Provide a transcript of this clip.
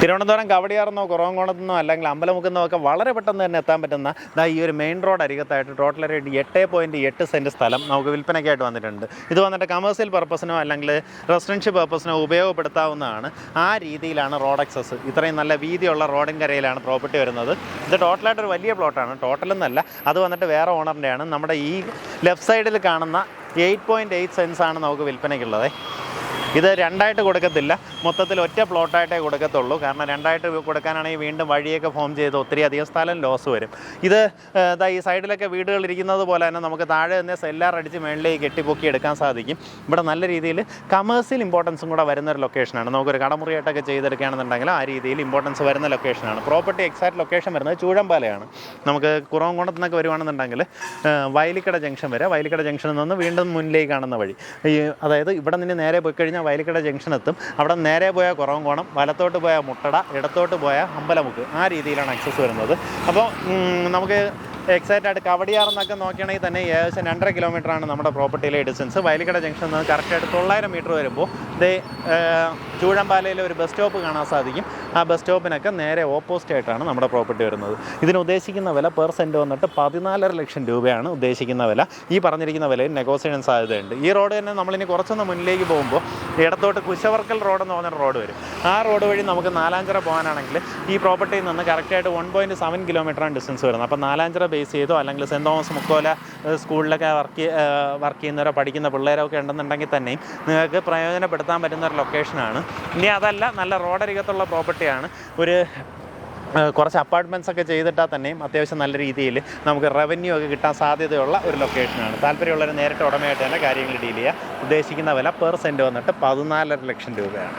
തിരുവനന്തപുരം കവടിയാർന്നോ കുറവങ്കോണത്തുനിന്നോ അല്ലെങ്കിൽ അമ്പലമുക്കുന്നോ ഒക്കെ വളരെ പെട്ടെന്ന് തന്നെ എത്താൻ പറ്റുന്ന ഈ ഒരു മെയിൻ റോഡ് അരികത്തായിട്ട് ടോട്ടൽ ഒരു 8.8 സെൻറ്റ് സ്ഥലം നമുക്ക് വിൽപ്പനയ്ക്കായിട്ട് വന്നിട്ടുണ്ട്. ഇത് വന്നിട്ട് കമേഴ്സ്യൽ പർപ്പസിനോ അല്ലെങ്കിൽ റെസിഡൻഷ്യൽ പർപ്പസിനോ ഉപയോഗപ്പെടുത്താവുന്നതാണ്. ആ രീതിയിലാണ് റോഡ് ആക്സസ്. ഇത്രയും നല്ല വീതിയുള്ള റോഡിൻ കരയിലാണ് പ്രോപ്പർട്ടി വരുന്നത്. ഇത് ടോട്ടലായിട്ടൊരു വലിയ പ്ലോട്ടാണ്. ടോട്ടലെന്നല്ല, അത് വന്നിട്ട് വേറെ ഓണറിൻ്റെയാണ്. നമ്മുടെ ഈ ലെഫ്റ്റ് സൈഡിൽ കാണുന്ന 8.8 സെൻസാണ് നമുക്ക് വിൽപ്പനയ്ക്കുള്ളത്. ഇത് രണ്ടായിട്ട് കൊടുക്കത്തില്ല, മൊത്തത്തിൽ ഒറ്റ പ്ലോട്ടായിട്ടേ കൊടുക്കത്തുള്ളൂ. കാരണം രണ്ടായിട്ട് കൊടുക്കാനാണെങ്കിൽ വീണ്ടും വഴിയൊക്കെ ഫോം ചെയ്ത് ഒത്തിരി അധികം സ്ഥലം ലോസ് വരും. ഇത് ഈ സൈഡിലൊക്കെ വീടുകൾ ഇരിക്കുന്നത് പോലെ തന്നെ നമുക്ക് താഴെ തന്നെ സെല്ലാർ അടിച്ച് മേളിലേക്ക് കെട്ടിപ്പൊക്കി എടുക്കാൻ സാധിക്കും. ഇവിടെ നല്ല രീതിയിൽ കമേഴ്സ്യൽ ഇമ്പോർട്ടൻസും കൂടെ വരുന്നൊരു ലൊക്കേഷനാണ്. നമുക്കൊരു കടമുറിയായിട്ടൊക്കെ ചെയ്തെടുക്കുകയാണെന്നുണ്ടെങ്കിൽ ആ രീതിയിൽ ഇമ്പോർട്ടൻസ് വരുന്ന ലൊക്കേഷനാണ്. പ്രോപ്പർട്ടി എക്സാക്ട് ലൊക്കേഷൻ വരുന്നത് ചൂഴമ്പാലയാണ്. നമുക്ക് കുറവങ്കോണത്ത് നിന്നൊക്കെ വരുവാണെന്നുണ്ടെങ്കിൽ വയലിക്കട ജംഗ്ഷൻ വരെ, വയലിക്കട ജംഗ്ഷനിൽ നിന്ന് വീണ്ടും മുന്നിലേക്ക് കാണുന്ന വഴി, അതായത് ഇവിടെ നിന്ന് നേരെ പോയി കഴിഞ്ഞാൽ വയലിക്കട ജംഗ്ഷൻ എത്തും. അവിടെ നേരെ പോയാൽ കുറവങ്കോണം, വലത്തോട്ട് പോയാൽ മുട്ടട, ഇടത്തോട്ട് പോയാൽ അമ്പലമുക്ക്. ആ രീതിയിലാണ് ആക്സസ് വരുന്നത്. അപ്പോൾ നമുക്ക് എക്സാക്റ്റ് ആയിട്ട് കവടിയാർന്നൊക്കെ നോക്കുകയാണെങ്കിൽ തന്നെ ഏകദേശം 2.5 കിലോമീറ്ററാണ് നമ്മുടെ പ്രോപ്പർട്ടിയിലെ ഡിസ്റ്റൻസ്. വയലിക്കട ജംഗ്ഷനിൽ നിന്ന് കറക്റ്റായിട്ട് 900 മീറ്റർ വരുമ്പോൾ ചൂഴമ്പാലയിൽ ഒരു ബസ് സ്റ്റോപ്പ് കാണാൻ സാധിക്കും. ആ ബസ് സ്റ്റോപ്പിനൊക്കെ നേരെ ഓപ്പോസിറ്റ് ആയിട്ടാണ് നമ്മുടെ പ്രോപ്പർട്ടി വരുന്നത്. ഇതിന് ഉദ്ദേശിക്കുന്ന വില പെർ സെൻറ്റ് വന്നിട്ട് 14.5 ലക്ഷം രൂപയാണ് ഉദ്ദേശിക്കുന്ന വില. ഈ പറഞ്ഞിരിക്കുന്ന വിലയിൽ നെഗോസിയേഷൻ സാധ്യതയുണ്ട്. ഈ റോഡ് തന്നെ നമ്മളിനി കുറച്ചൊന്ന് മുന്നിലേക്ക് പോകുമ്പോൾ ഇടത്തോട്ട് കുശവർക്കൽ റോഡ് എന്ന് പറഞ്ഞ റോഡ് വരും. ആ റോഡ് വഴി നമുക്ക് നാലാഞ്ചിറ പോകാനാണെങ്കിൽ ഈ പ്രോപ്പർട്ടിയിൽ നിന്ന് കറക്റ്റായിട്ട് 1.7 കിലോമീറ്ററാണ് ഡിസ്റ്റൻസ് വരുന്നത്. അപ്പോൾ നാലാഞ്ചിറ ബേസ് ചെയ്തോ അല്ലെങ്കിൽ സെൻറ്റ് തോമസ് മുക്കോല സ്കൂളിലൊക്കെ വർക്ക് ചെയ്യുന്നവരോ പഠിക്കുന്ന പിള്ളേരൊക്കെ ഉണ്ടെന്നുണ്ടെങ്കിൽ തന്നെയും നിങ്ങൾക്ക് പ്രയോജനപ്പെടുത്താൻ പറ്റുന്ന ഒരു ലൊക്കേഷനാണ്. ഇനി അതല്ല, നല്ല റോഡരികത്തുള്ള പ്രോപ്പർട്ടിയാണ്. ഒരു കുറച്ച് അപ്പാർട്ട്മെൻറ്റ്സ് ഒക്കെ ചെയ്തിട്ടാൽ തന്നെയും അത്യാവശ്യം നല്ല രീതിയിൽ നമുക്ക് റവന്യൂ ഒക്കെ കിട്ടാൻ സാധ്യതയുള്ള ഒരു ലൊക്കേഷനാണ്. താല്പര്യമുള്ളവർ നേരിട്ട് ഉടമയായിട്ട് തന്നെ കാര്യങ്ങൾ ഡീൽ ചെയ്യുക. ഉദ്ദേശിക്കുന്ന വില പെർ സെൻറ്റ് വന്നിട്ട് 14.5 ലക്ഷം രൂപയാണ്.